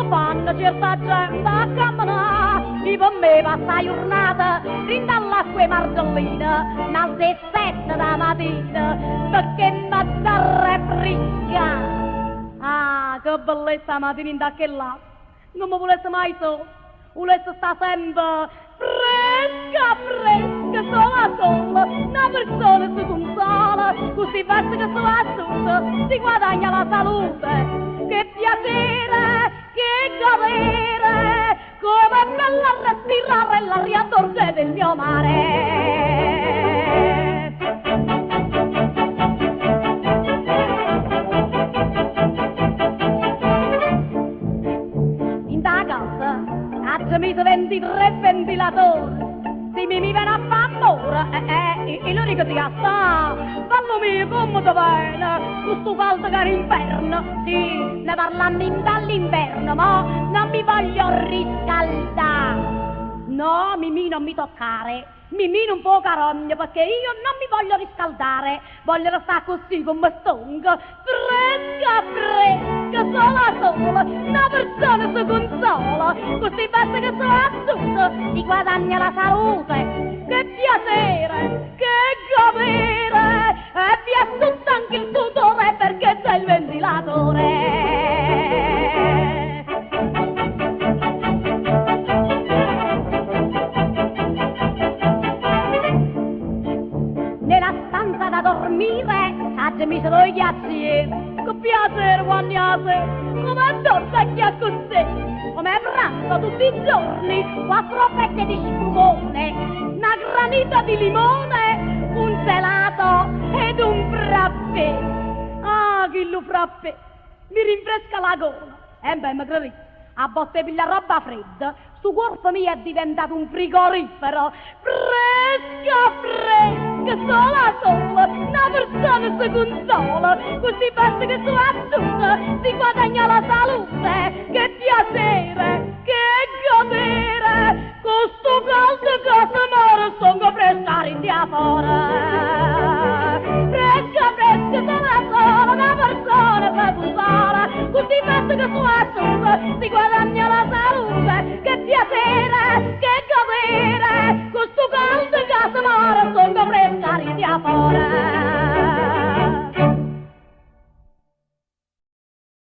fanno certa gente a camminare, e per me passa la giornata dentro all'acqua e margellina, alle 7 da mattina, perché mi dà fresca. Ah, che bellezza mattina in da che là, non mi volesse mai so, volesse sta sempre fresca, fresca, sola sola, una persona si consola, così basta che sono assunta, si guadagna la salute. Che piacere, che godere, come bella respirare l'aria dolce del mio mare. In da casa, oggi mi 23 ventilatori. Se mi viene a fare amore, e l'unico ti sta, fallo mio come ti viene, questo caldo che è l'inferno, sì, ne parlando dall'inverno, ma non mi voglio riscaldare. No, Mimì non mi toccare, Mimì non può carogna, perché io non mi voglio riscaldare, voglio restare così come stonga, fresca, fresca, sola sola, una persona si consola, così basta che sono assunta, si guadagna la salute. Che piacere, che godere, e vi assunta anche il sudore perché c'è il ventilatore. Nella stanza da dormire, oggi mi sono i ghiaccieri. Che piacere, guagnate, come dorsa chi ha così. Come pranzo tutti i giorni, 4 fette di spumone, una granita di limone, un gelato ed un frappè. Ah, che lo frappè, mi rinfresca la gola. E beh, mi credete, a botte piglia roba fredda, sto corpo mio è diventato un frigorifero, fresca, fresca, sola sola, una persona si consola, così basta che sono assunta, si guadagna la salute, che piacere, che godere, con sto caldo che si muore, sono fresca in diafora, fresca, fresca, sola sola, una persona si consola, così basta che sono assunta, si guadagna la salute, che piacere, che godere, con sto caldo che si muore, sono fresca in diafora.